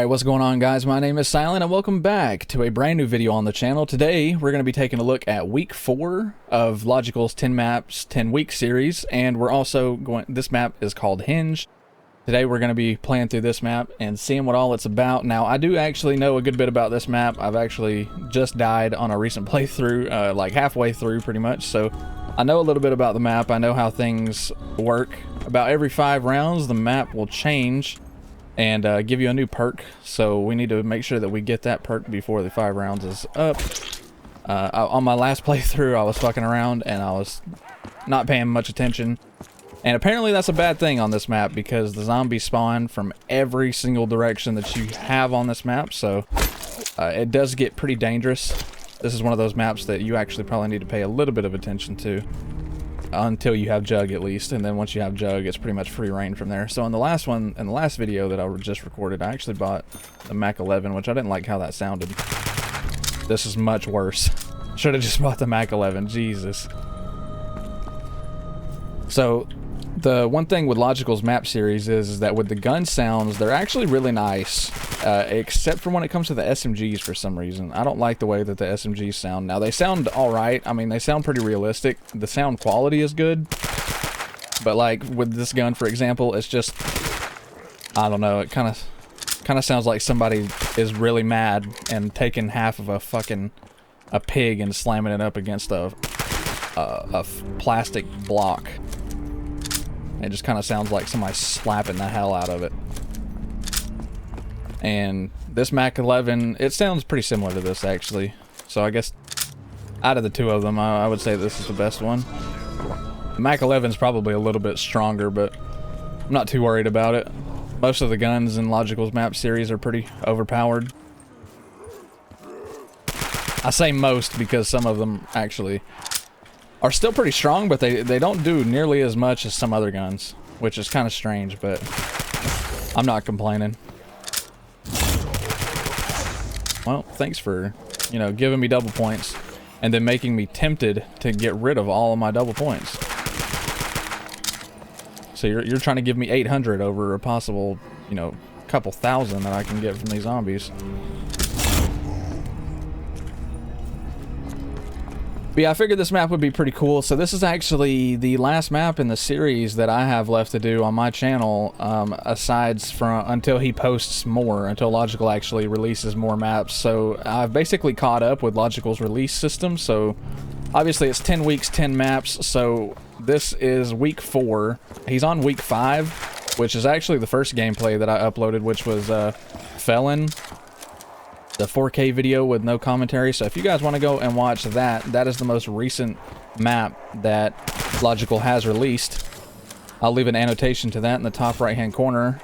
Alright, what's going on, guys? My name is Silent and welcome back to a brand new video on the channel. Today we're going to be taking a look at week 4 of Logical's 10 maps 10 week series, and we're also going, this map is called Hinge. Today we're going to be playing through this map and seeing what all it's about. Now, I do actually know a good bit about this map. I've actually just died on a recent playthrough, like halfway through pretty much, so I know a little bit about the map. I know how things work. About every 5 rounds the map will change and give you a new perk, so we need to make sure that we get that perk before the 5 rounds is up. On my last playthrough I was fucking around and I was not paying much attention, and apparently that's a bad thing on this map because the zombies spawn from every single direction that you have on this map, so it does get pretty dangerous. This is one of those maps that you actually probably need to pay a little bit of attention to until you have Jug, at least, and then once you have Jug it's pretty much free reign from there. So in the last video that I just recorded, I actually bought the Mac 11, which I didn't like how that sounded. This is much worse. Should have just bought the Mac 11, Jesus. So the one thing with Logical's map series is that with the gun sounds, they're actually really nice, except for when it comes to the SMGs for some reason. I don't like the way that the SMGs sound. Now, they sound alright. I mean, they sound pretty realistic. The sound quality is good. But, like, with this gun, for example, it's just, I don't know, it kind of sounds like somebody is really mad and taking half of a pig and slamming it up against a plastic block. It just kind of sounds like somebody slapping the hell out of it. And this Mac 11, it sounds pretty similar to this, actually. So I guess out of the two of them, I would say this is the best one. The Mac 11 is probably a little bit stronger, but I'm not too worried about it. Most of the guns in Logical's map series are pretty overpowered. I say most because some of them actually are still pretty strong, but they don't do nearly as much as some other guns, which is kind of strange, but I'm not complaining. Well, thanks for, you know, giving me double points and then making me tempted to get rid of all of my double points. So you're trying to give me 800 over a possible, you know, couple thousand that I can get from these zombies. But yeah, I figured this map would be pretty cool. So this is actually the last map in the series that I have left to do on my channel, aside from until he posts more, until Logical actually releases more maps. So I've basically caught up with Logical's release system. So obviously it's 10 weeks, 10 maps. So this is week 4. He's on week 5, which is actually the first gameplay that I uploaded, which was Felon, the 4K video with no commentary. So if you guys want to go and watch that, that is the most recent map that Logical has released. I'll leave an annotation to that in the top right hand corner,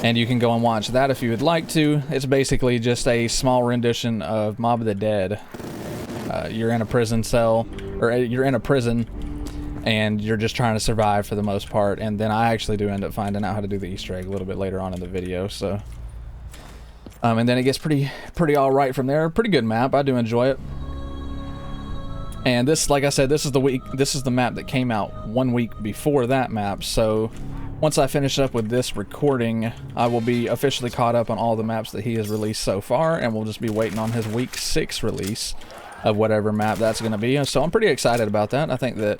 and you can go and watch that if you would like to. It's basically just a small rendition of Mob of the Dead. You're in a prison cell, or you're in a prison, and you're just trying to survive for the most part. And then I actually do end up finding out how to do the Easter egg a little bit later on in the video, so and then it gets pretty alright from there. Pretty good map. I do enjoy it. And this, like I said, this is the map that came out 1 week before that map. So once I finish up with this recording, I will be officially caught up on all the maps that he has released so far, and we'll just be waiting on his week 6 release of whatever map that's going to be. So I'm pretty excited about that. I think that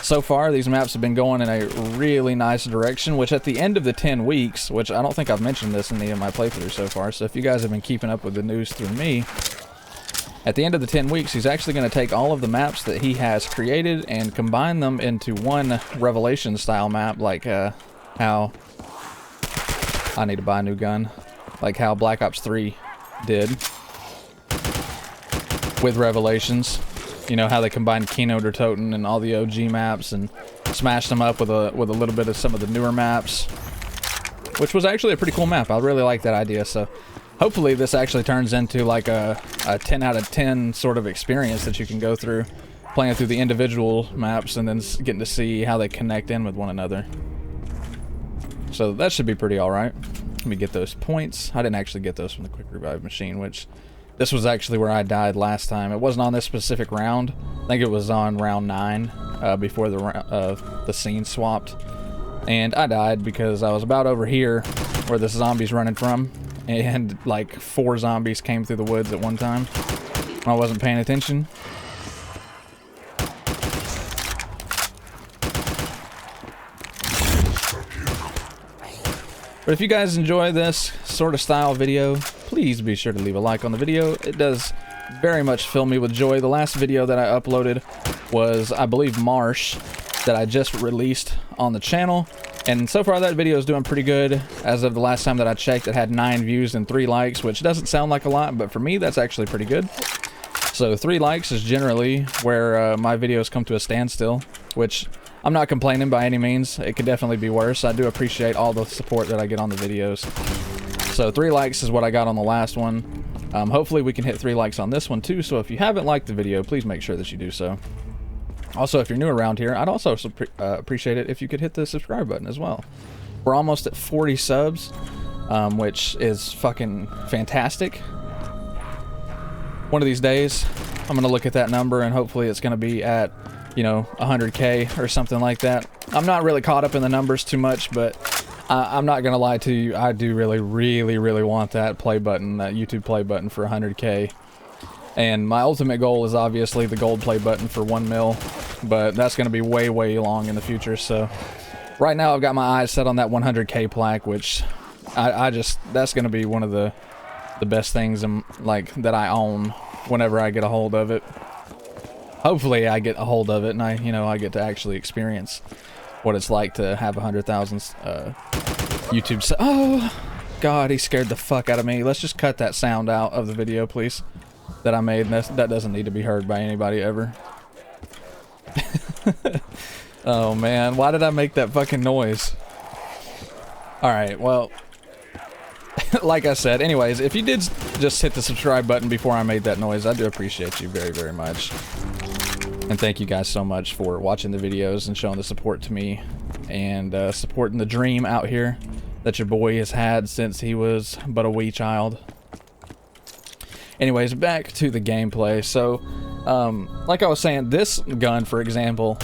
so far these maps have been going in a really nice direction, which at the end of the 10 weeks, which I don't think I've mentioned this in any of my playthroughs so far, so if you guys have been keeping up with the news through me, at the end of the 10 weeks he's actually going to take all of the maps that he has created and combine them into one Revelation style map, like how I need to buy a new gun, like how Black Ops 3 did with Revelations. You know how they combined Kino der Toten and all the OG maps and smashed them up with a little bit of some of the newer maps, which was actually a pretty cool map. I really like that idea. So hopefully this actually turns into like a 10 out of 10 sort of experience that you can go through, playing through the individual maps and then getting to see how they connect in with one another. So that should be pretty alright. Let me get those points. I didn't actually get those from the quick revive machine, which this was actually where I died last time. It wasn't on this specific round. I think it was on round 9 before the scene swapped. And I died because I was about over here where this zombie's running from, and like 4 zombies came through the woods at one time. I wasn't paying attention. But if you guys enjoy this sort of style video, please be sure to leave a like on the video. It does very much fill me with joy. The last video that I uploaded was, I believe, Marsh, that I just released on the channel. And so far that video is doing pretty good. As of the last time that I checked, it had 9 views and 3 likes, which doesn't sound like a lot, but for me, that's actually pretty good. So 3 likes is generally where my videos come to a standstill, which I'm not complaining by any means. It could definitely be worse. I do appreciate all the support that I get on the videos. So 3 likes is what I got on the last one. Hopefully we can hit 3 likes on this one too, so if you haven't liked the video, please make sure that you do so. Also, if you're new around here, I'd also appreciate it if you could hit the subscribe button as well. We're almost at 40 subs, which is fucking fantastic. One of these days, I'm going to look at that number and hopefully it's going to be at, you know, 100K or something like that. I'm not really caught up in the numbers too much, but I'm not going to lie to you. I do really want that play button, that YouTube play button for 100K. And my ultimate goal is obviously the gold play button for 1 mil, but that's going to be way long in the future. So right now I've got my eyes set on that 100K plaque, which that's going to be one of the best things like that I own whenever I get a hold of it. Hopefully I get a hold of it and I get to actually experience what it's like to have 100,000 YouTube. Oh God, he scared the fuck out of me. Let's just cut that sound out of the video, please, that I made. That doesn't need to be heard by anybody ever. Oh man, why did I make that fucking noise? Alright, well, like I said, anyways, if you did just hit the subscribe button before I made that noise, I do appreciate you very much. And thank you guys so much for watching the videos and showing the support to me and supporting the dream out here that your boy has had since he was but a wee child. Anyways, back to the gameplay. So, like I was saying, this gun, for example,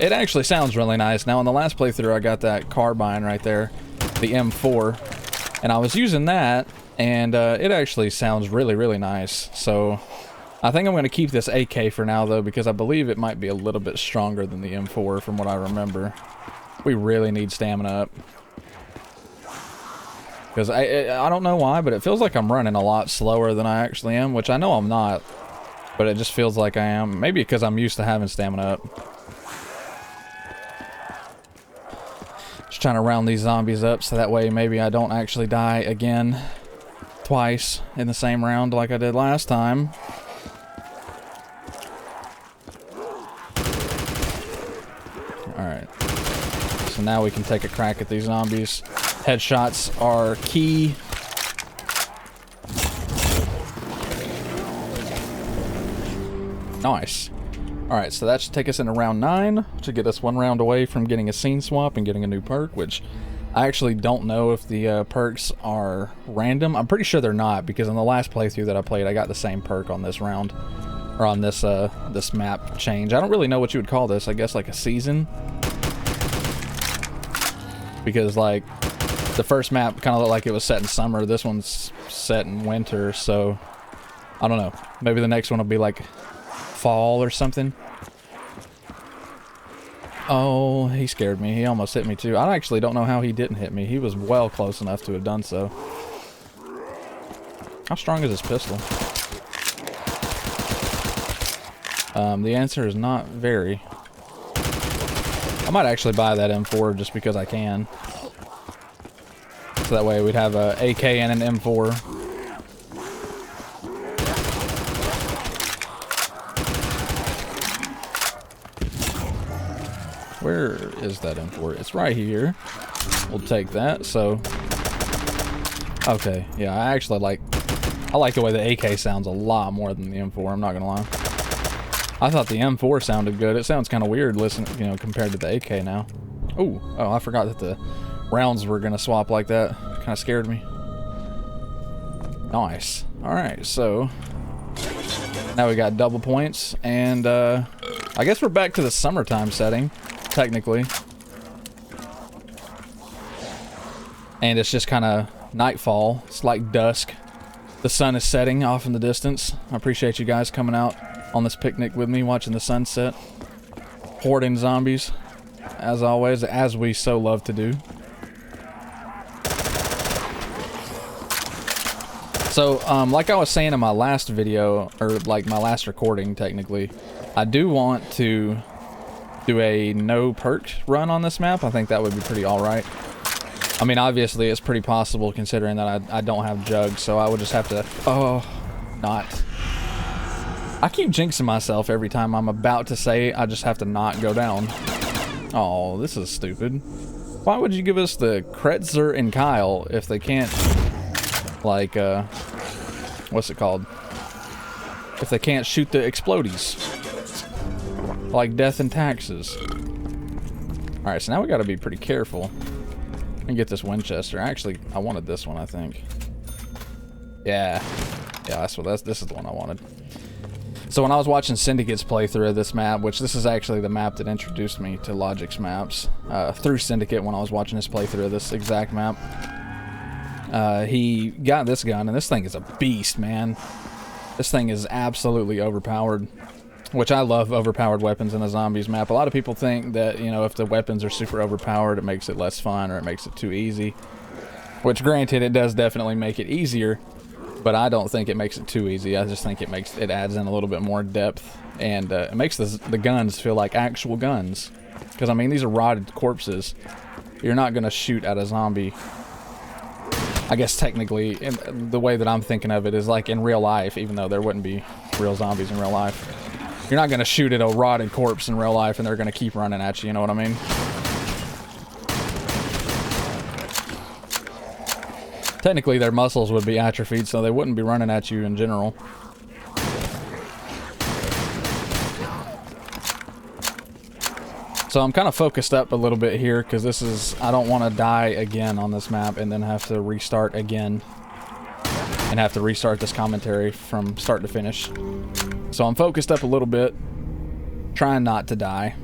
it actually sounds really nice. Now, in the last playthrough, I got that carbine right there, the M4, and I was using that, and it actually sounds really nice. So, I think I'm going to keep this AK for now, though, because I believe it might be a little bit stronger than the M4 from what I remember. We really need stamina up. Because I don't know why, but it feels like I'm running a lot slower than I actually am, which I know I'm not. But it just feels like I am. Maybe because I'm used to having stamina up. Just trying to round these zombies up so that way maybe I don't actually die again twice in the same round like I did last time. Alright. So now we can take a crack at these zombies. Headshots are key. Nice. Alright, so that should take us into round 9, to get us 1 round away from getting a scene swap and getting a new perk, which I actually don't know if the perks are random. I'm pretty sure they're not, because on the last playthrough that I played, I got the same perk on this round, or on this this map change. I don't really know what you would call this. I guess like a season, because like the first map kind of looked like it was set in summer. This one's set in winter, so I don't know. Maybe the next one will be like fall or something. Oh, he scared me. He almost hit me too. I actually don't know how he didn't hit me. He was well close enough to have done so. How strong is this pistol? The answer is not very. I might actually buy that M4 just because I can. So that way we'd have a AK and an M4. Where is that M4? It's right here. We'll take that. So, okay, yeah, I like the way the AK sounds a lot more than the M4. I'm not gonna lie. I thought the M4 sounded good. It sounds kind of weird listening, you know, compared to the AK now. Oh, I forgot that the rounds were gonna swap like that. Kind of scared me. Nice. All right, so now we got double points, and I guess we're back to the summertime setting. Technically. And it's just kind of nightfall. It's like dusk. The sun is setting off in the distance. I appreciate you guys coming out on this picnic with me, watching the sunset. Hoarding zombies, as always, as we so love to do. So, like I was saying in my last video, or like my last recording technically, I do want to do a no perk run on this map. I think that would be pretty alright. I mean, obviously it's pretty possible considering that I don't have jugs, so I would just have to... Oh, not. I keep jinxing myself every time I'm about to say I just have to not go down. Oh, this is stupid. Why would you give us the Kretzer and Kyle if they can't, like, what's it called? If they can't shoot the explodies. Like death and taxes. Alright, so now we gotta be pretty careful. And get this Winchester. Actually, I wanted this one, I think. Yeah. Yeah, this is the one I wanted. So when I was watching Syndicate's playthrough of this map, which this is actually the map that introduced me to Logic's maps, through Syndicate when I was watching his playthrough of this exact map, he got this gun, and this thing is a beast, man. This thing is absolutely overpowered. Which I love overpowered weapons in a zombies map. A lot of people think that, you know, if the weapons are super overpowered, it makes it less fun or it makes it too easy. Which, granted, it does definitely make it easier, but I don't think it makes it too easy. I just think it adds in a little bit more depth, and it makes the guns feel like actual guns. Because, I mean, these are rotted corpses. You're not going to shoot at a zombie. I guess technically, the way that I'm thinking of it is like in real life, even though there wouldn't be real zombies in real life. You're not going to shoot at a rotted corpse in real life and they're going to keep running at you, you know what I mean? Technically, their muscles would be atrophied, so they wouldn't be running at you in general. So I'm kind of focused up a little bit here because this is... I don't want to die again on this map and then have to restart again. And have to restart this commentary from start to finish. So I'm focused up a little bit, trying not to die.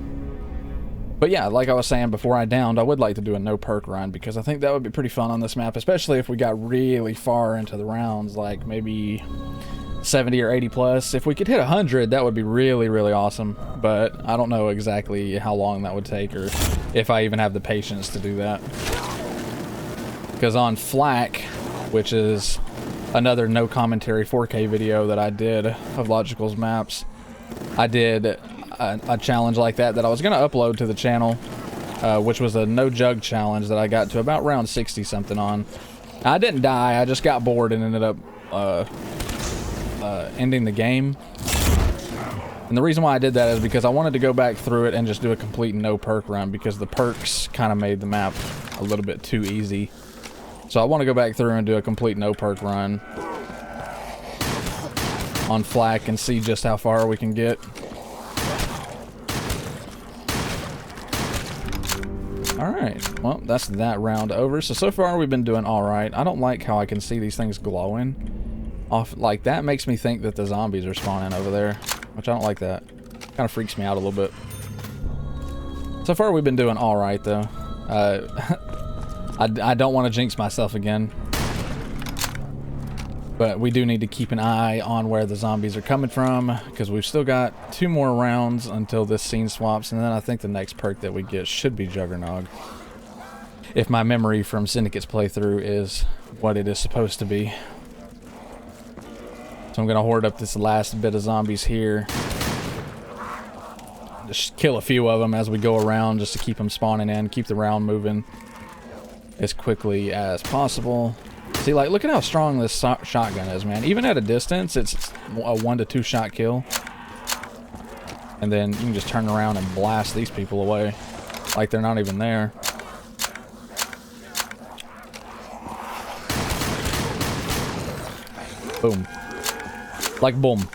But yeah, like I was saying before I downed, I would like to do a no perk run because I think that would be pretty fun on this map, especially if we got really far into the rounds, like maybe 70 or 80 plus. If we could hit 100, that would be really, really awesome. But I don't know exactly how long that would take or if I even have the patience to do that. Because on Flak, which is another no commentary 4K video that I did of Logical's maps, I did a challenge like that I was going to upload to the channel, which was a no jug challenge that I got to about round 60 something on. I didn't die, I just got bored and ended up ending the game. And the reason why I did that is because I wanted to go back through it and just do a complete no perk run because the perks kind of made the map a little bit too easy. So I want to go back through and do a complete no perk run on Flak and see just how far we can get. Alright, well, that's that round over. So far we've been doing alright. I don't like how I can see these things glowing off like that. Makes me think that the zombies are spawning over there, which I don't like that. Kind of freaks me out a little bit. So far we've been doing alright though. I don't want to jinx myself again. But we do need to keep an eye on where the zombies are coming from, because we've still got 2 more rounds until this scene swaps, and then I think the next perk that we get should be Juggernog. If my memory from Syndicate's playthrough is what it is supposed to be. So I'm going to hoard up this last bit of zombies here. Just kill a few of them as we go around just to keep them spawning in, keep the round moving as quickly as possible. See, like, look at how strong this shotgun is, man. Even at a distance, it's a 1 to 2 shot kill. And then you can just turn around and blast these people away like they're not even there. Boom. Like boom.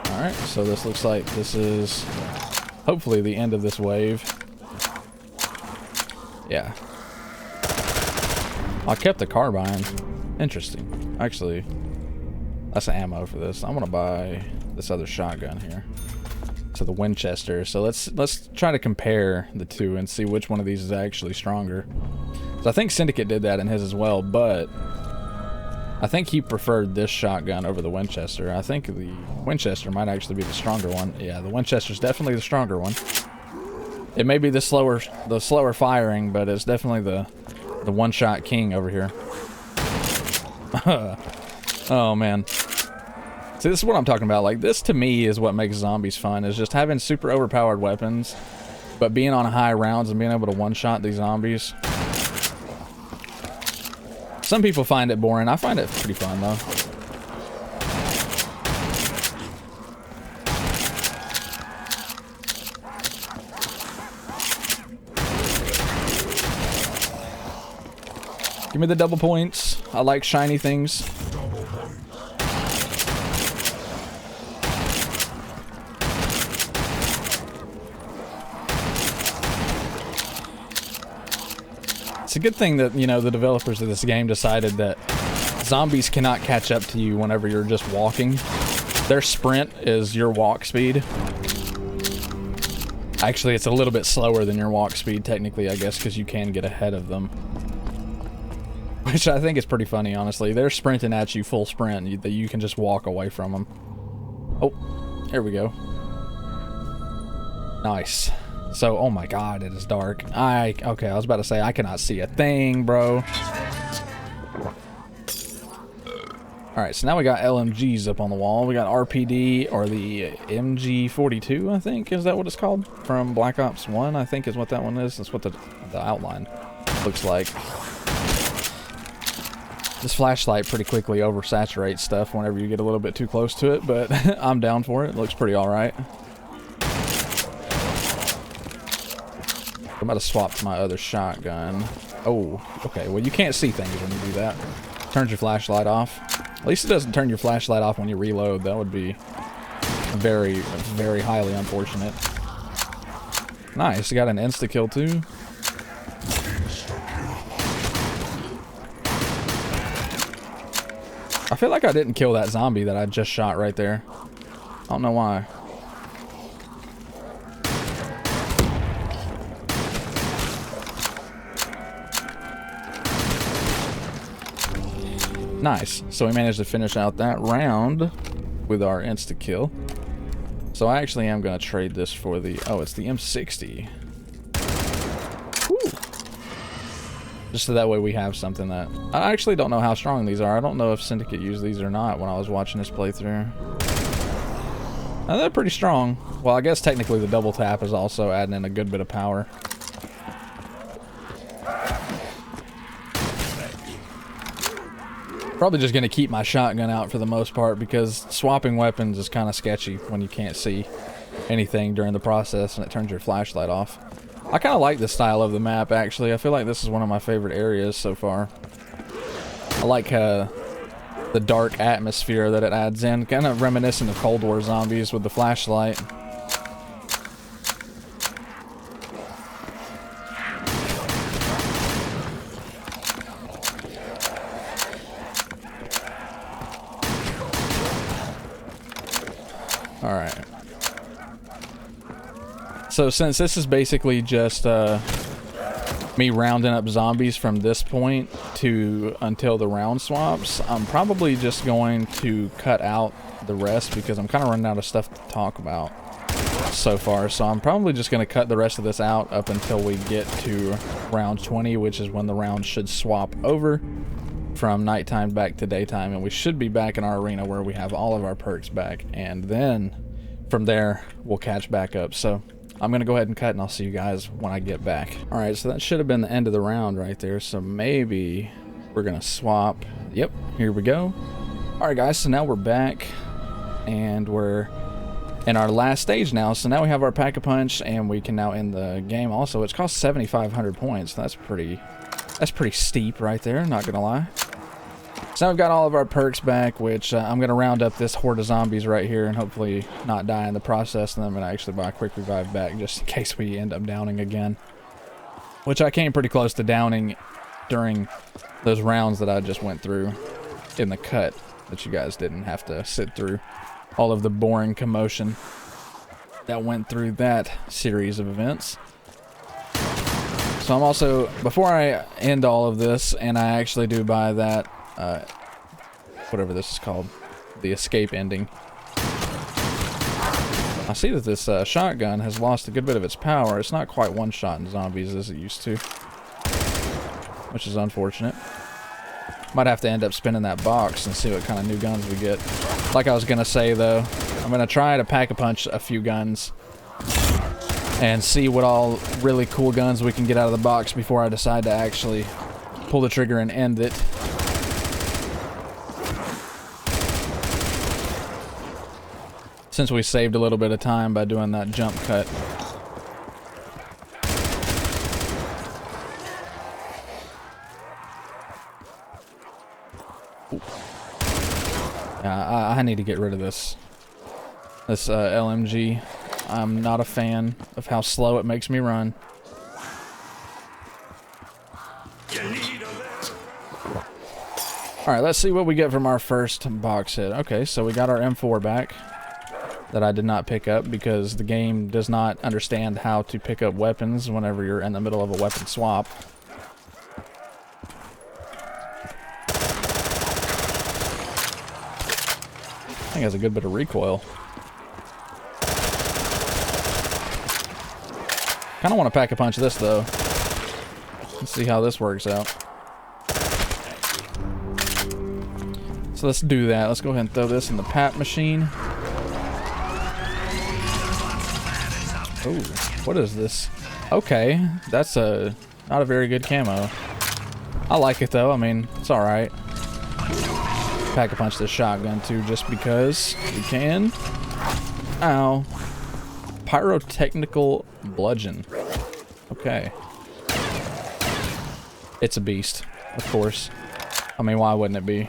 Alright, so this looks like this is hopefully the end of this wave. Yeah. I kept the carbine. Interesting. Actually, that's ammo for this. I'm gonna buy this other shotgun here. to the Winchester. So let's try to compare the two and see which one of these is actually stronger. So I think Syndicate did that in his as well, but I think he preferred this shotgun over the Winchester. I think the Winchester might actually be the stronger one. Yeah, the Winchester's definitely the stronger one. It may be the slower firing, but it's definitely the one-shot king over here. Oh man. See, this is what I'm talking about. Like, this to me is what makes zombies fun, is just having super overpowered weapons, but being on high rounds and being able to one-shot these zombies. Some people find it boring. I find it pretty fun, though. Give me the double points. I like shiny things. It's a good thing that, you know, the developers of this game decided that zombies cannot catch up to you whenever you're just walking. Their sprint is your walk speed. Actually, it's a little bit slower than your walk speed, technically, I guess, because you can get ahead of them. Which I think is pretty funny, honestly. They're sprinting at you full sprint, that you can just walk away from them. Oh, there we go. Nice. So, oh my god, it is dark. Okay, I was about to say, I cannot see a thing, bro. Alright, so now we got LMGs up on the wall. We got RPD, or the MG42, I think. Is that what it's called? From Black Ops 1, I think is what that one is. That's what the outline looks like. This flashlight pretty quickly oversaturates stuff whenever you get a little bit too close to it, but I'm down for it. It looks pretty alright. I'm about to swap to my other shotgun. Oh, okay. Well, you can't see things when you do that. Turns your flashlight off. At least it doesn't turn your flashlight off when you reload. That would be very, very highly unfortunate. Nice. You got an insta-kill too. I feel like I didn't kill that zombie that I just shot right there. I don't know why. Nice. So we managed to finish out that round with our insta-kill. So I actually am going to trade this for the... Oh, it's the M60. Woo. Just so that way we have something that... I actually don't know how strong these are. I don't know if Syndicate used these or not when I was watching this playthrough. Now, they're pretty strong. Well, I guess technically the double tap is also adding in a good bit of power. Probably just going to keep my shotgun out for the most part, because swapping weapons is kind of sketchy when you can't see anything during the process and it turns your flashlight off. I kind of like this style of the map, actually. I feel like this is one of my favorite areas so far. I like the dark atmosphere that it adds in, kind of reminiscent of Cold War zombies with the flashlight. Alright. So since this is basically just me rounding up zombies from this point to until the round swaps, I'm probably just going to cut out the rest because I'm kind of running out of stuff to talk about so far. So I'm probably just going to cut the rest of this out up until we get to round 20, which is when the round should swap over from nighttime back to daytime, and we should be back in our arena where we have all of our perks back, and then from there we'll catch back up. So I'm gonna go ahead and cut, and I'll see you guys when I get back. All right, so that should have been the end of the round right there, so maybe we're gonna swap. Yep, here we go. All right guys, so now we're back and we're in our last stage now. So now we have our pack-a-punch and we can now end the game also. It's cost 7,500 points. That's pretty steep right there, not gonna lie. So now we've got all of our perks back, which I'm going to round up this horde of zombies right here and hopefully not die in the process, and then I'm going to actually buy a quick revive back just in case we end up downing again. Which I came pretty close to downing during those rounds that I just went through in the cut that you guys didn't have to sit through all of the boring commotion. that went through that series of events. So I'm also, before I end all of this and I actually do buy that, whatever this is called, the escape ending, I see that this shotgun has lost a good bit of its power. It's not quite one-shotting zombies as it used to, which is unfortunate. Might have to end up spinning that box and see what kind of new guns we get. Like I was gonna say though, I'm gonna try to pack-a-punch a few guns and see what all really cool guns we can get out of the box before I decide to actually pull the trigger and end it. Since we saved a little bit of time by doing that jump cut. I need to get rid of this LMG. I'm not a fan of how slow it makes me run. Alright, let's see what we get from our first box hit. Okay, so we got our M4 back that I did not pick up because the game does not understand how to pick up weapons whenever you're in the middle of a weapon swap. I think it has a good bit of recoil. Kind of want to pack-a-punch this though. Let's see how this works out. So let's do that. Let's go ahead and throw this in the PAP machine. Oh, what is this? Okay, that's not a very good camo. I like it though. I mean, it's all right. Pack-a-punch this shotgun too, just because we can. Ow. Pyrotechnical bludgeon. Okay. It's a beast, of course. I mean, why wouldn't it be?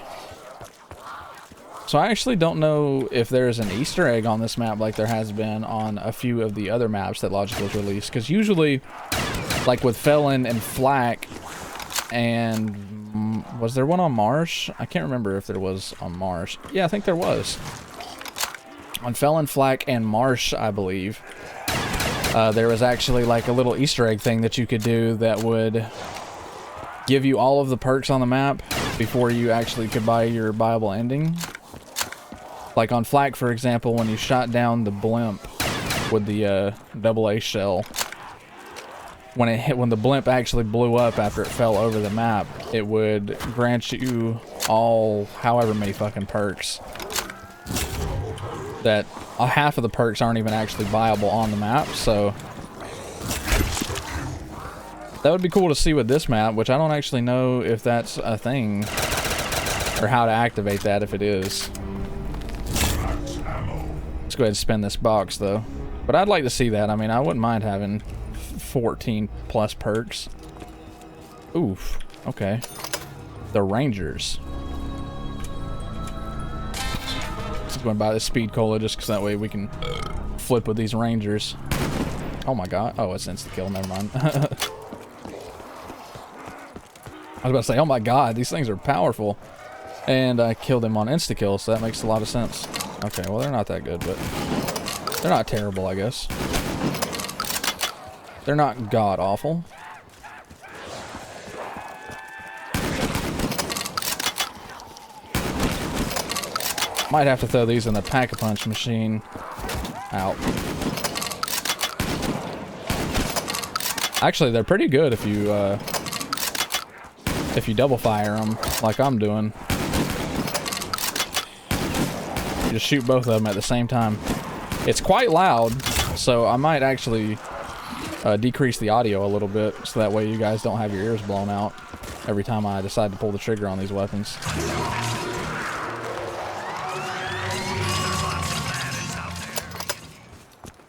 So I actually don't know if there's an Easter egg on this map like there has been on a few of the other maps that Logical's released. Because usually, like with Felon and Flak, and was there one on Marsh? I can't remember if there was on Marsh. Yeah, I think there was. On Felon, Flak, and Marsh, I believe, there was actually like a little Easter egg thing that you could do that would give you all of the perks on the map before you actually could buy your buyable ending. Like on Flak, for example, when you shot down the blimp with the AA shell, when the blimp actually blew up after it fell over the map, it would grant you all however many fucking perks. That half of the perks aren't even actually viable on the map, so that would be cool to see with this map, which I don't actually know if that's a thing or how to activate that if it is. Let's go ahead and spin this box though. But I'd like to see that. I mean, I wouldn't mind having 14 plus perks. Oof. Okay. The Rangers. Let's go and buy this speed cola just because that way we can flip with these Rangers. Oh my god. Oh, it's insta-kill. Never mind. I was about to say, oh my god, these things are powerful. And I killed him on insta-kill, so that makes a lot of sense. Okay, well, they're not that good, but they're not terrible, I guess. They're not god-awful. Might have to throw these in the pack-a-punch machine. Out. Actually, they're pretty good if you double fire them, like I'm doing. You just shoot both of them at the same time. It's quite loud, so I might actually decrease the audio a little bit, so that way you guys don't have your ears blown out every time I decide to pull the trigger on these weapons.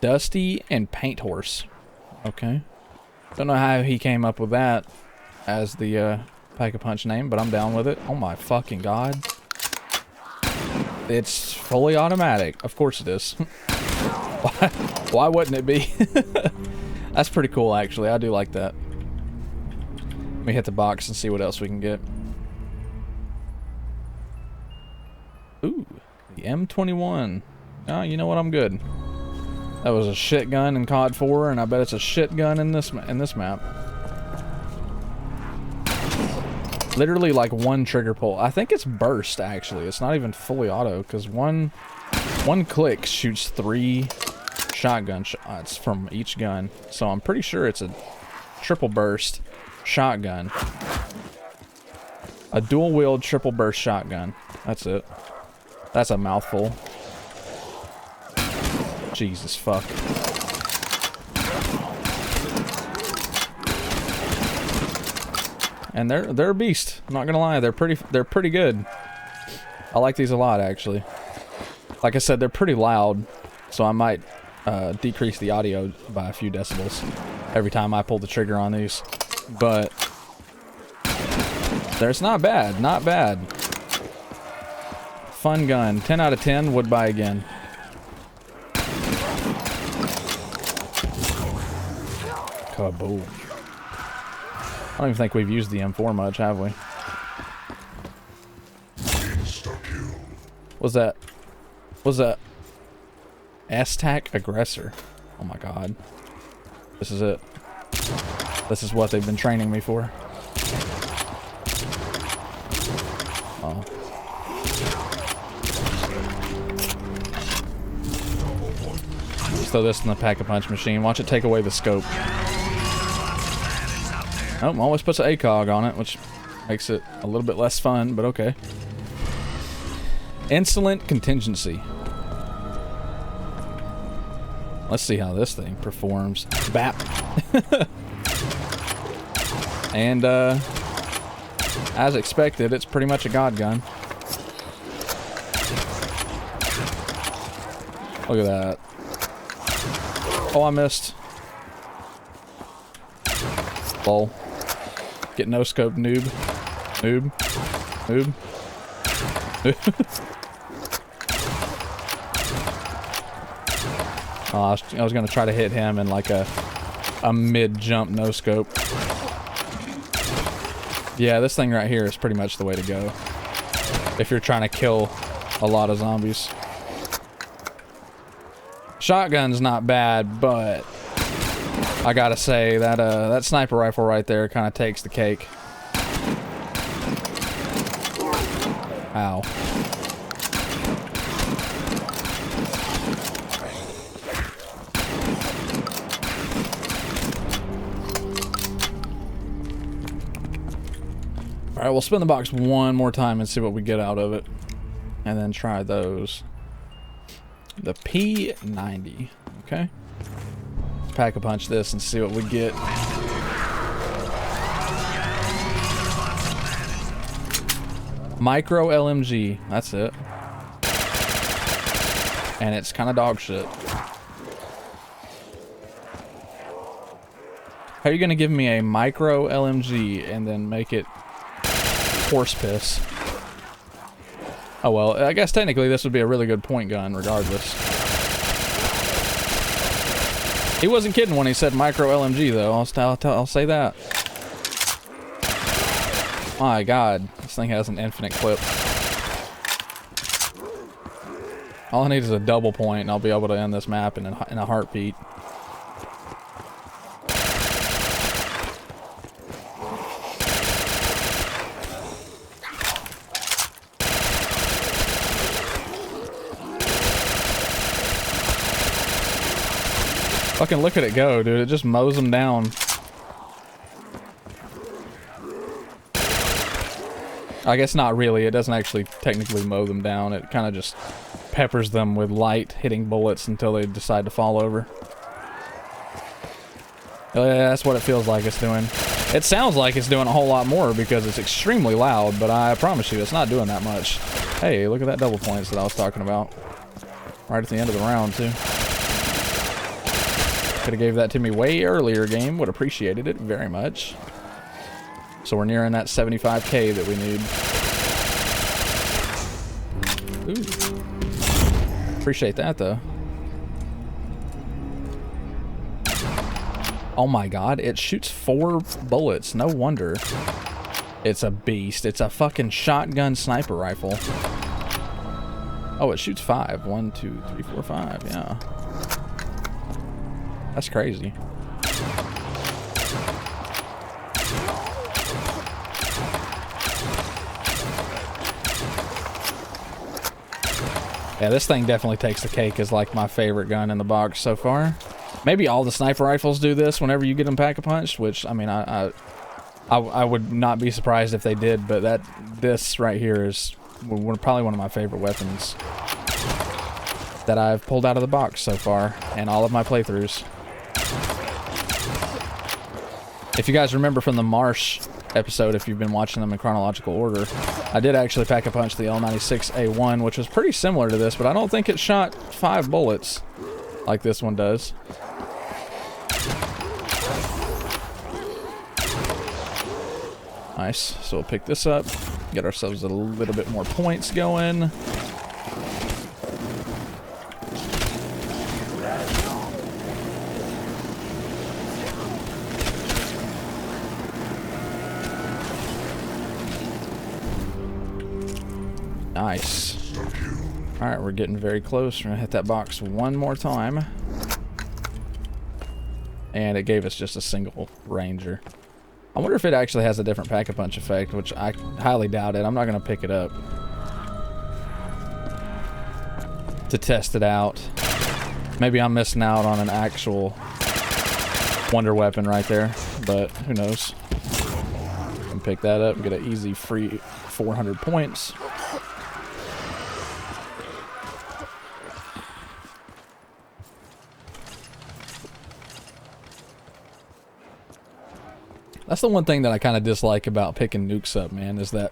Dusty and Paint Horse. Okay. Don't know how he came up with that as the Pack-a-Punch name, but I'm down with it. Oh my fucking god. It's fully automatic. Of course it is. Why wouldn't it be? That's pretty cool, actually. I do like that. Let me hit the box and see what else we can get. Ooh, the M21. Oh, you know what? I'm good. That was a shit gun in COD 4, and I bet it's a shit gun in this map. Literally like one trigger pull. I think it's burst actually. It's not even fully auto because one click shoots 3 shotgun shots from each gun. So I'm pretty sure it's a triple burst shotgun. A dual wield triple burst shotgun. That's it. That's a mouthful. Jesus fuck. And they're a beast. I'm not gonna lie, they're pretty good. I like these a lot actually. Like I said, they're pretty loud, so I might decrease the audio by a few decibels every time I pull the trigger on these. But it's not bad, not bad. Fun gun. 10 out of 10, would buy again. Kaboom. I don't even think we've used the M4 much, have we? Was that S-Tac aggressor? Oh my god. This is it. This is what they've been training me for. Oh. Just throw this in the pack-a-punch machine. Watch it take away the scope. Oh, always puts an ACOG on it, which makes it a little bit less fun, but okay. Insolent contingency. Let's see how this thing performs. Bap. And, as expected, it's pretty much a god gun. Look at that. Oh, I missed. Lol. Get no scope, noob. Noob. Noob. Oh, I was gonna try to hit him in like a mid-jump no scope. Yeah, this thing right here is pretty much the way to go if you're trying to kill a lot of zombies. Shotgun's not bad, but I gotta say that that sniper rifle right there kind of takes the cake. Ow. Alright, we'll spin the box one more time and see what we get out of it. And then try those. The P90. Okay. Let's pack-a-punch this and see what we get. Micro LMG. That's it. And it's kind of dog shit. How are you going to give me a micro LMG and then make it horse piss? Oh well, I guess technically this would be a really good point gun regardless. He wasn't kidding when he said micro LMG though, I'll say that. My god, this thing has an infinite clip. All I need is a double point and I'll be able to end this map in a heartbeat. Fucking look at it go, dude. It just mows them down. I guess not really. It doesn't actually technically mow them down. It kind of just peppers them with light hitting bullets until they decide to fall over. Yeah, that's what it feels like it's doing. It sounds like it's doing a whole lot more because it's extremely loud, but I promise you it's not doing that much. Hey, look at that double points that I was talking about. Right at the end of the round, too. Could have gave that to me way earlier, game. Would appreciated it very much. So we're nearing that 75k that we need. Ooh. Appreciate that, though. Oh my god, it shoots 4 bullets. No wonder. It's a beast. It's a fucking shotgun sniper rifle. Oh, it shoots 5. 1, 2, 3, 4, 5. Yeah. That's crazy. Yeah, this thing definitely takes the cake as like my favorite gun in the box so far. Maybe all the sniper rifles do this whenever you get them pack-a-punched, which, I mean, I would not be surprised if they did, but this right here is probably one of my favorite weapons that I've pulled out of the box so far in all of my playthroughs. If you guys remember from the Marsh episode, if you've been watching them in chronological order, I did actually pack-a-punch the L96A1, which was pretty similar to this, but I don't think it shot 5 bullets like this one does. Nice. So we'll pick this up, get ourselves a little bit more points going. Nice. Alright, we're getting very close. We're gonna hit that box one more time. And it gave us just a single Ranger. I wonder if it actually has a different pack-a-punch effect, which I highly doubt it. I'm not gonna pick it up to test it out. Maybe I'm missing out on an actual wonder weapon right there, but who knows. Can pick that up and get an easy free 400 points. That's the one thing that I kind of dislike about picking nukes up, man, is that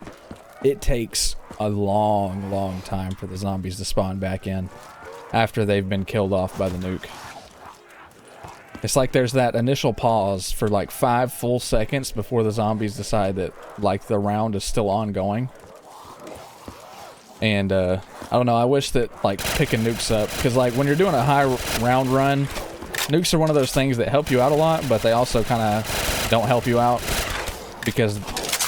it takes a long time for the zombies to spawn back in after they've been killed off by the nuke. It's like there's that initial pause for like 5 full seconds before the zombies decide that like the round is still ongoing. And I don't know, I wish that like picking nukes up, because like when you're doing a high round run, nukes are one of those things that help you out a lot, but they also kind of don't help you out because,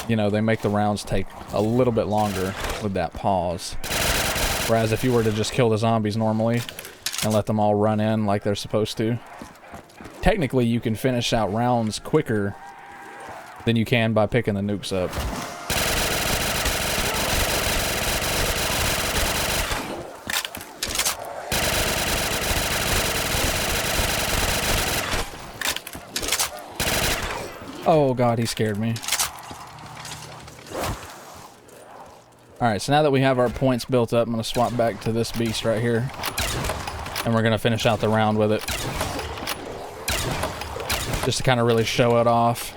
you know, they make the rounds take a little bit longer with that pause. Whereas if you were to just kill the zombies normally and let them all run in like they're supposed to, technically you can finish out rounds quicker than you can by picking the nukes up. Oh god, he scared me. Alright, so now that we have our points built up, I'm going to swap back to this beast right here. And we're going to finish out the round with it. Just to kind of really show it off.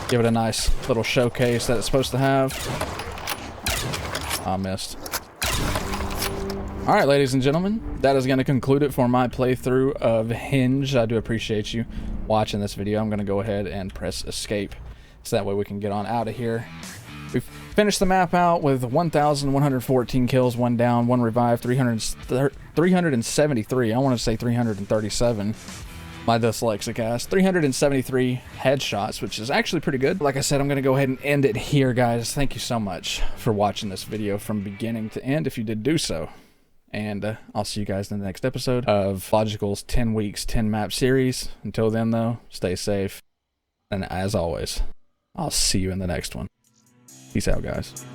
Give it a nice little showcase that it's supposed to have. I missed. Alright, ladies and gentlemen, that is going to conclude it for my playthrough of Hinge. I do appreciate you watching this video. I'm going to go ahead and press escape so that way we can get on out of here. We've finished the map out with 1,114 kills, 1 down, 1 revive, 373. I want to say 337. My dyslexic ass. 373 headshots, which is actually pretty good. Like I said, I'm going to go ahead and end it here, guys. Thank you so much for watching this video from beginning to end, if you did do so. And I'll see you guys in the next episode of Logical's 10 weeks, 10 map series. Until then, though, stay safe. And as always, I'll see you in the next one. Peace out, guys.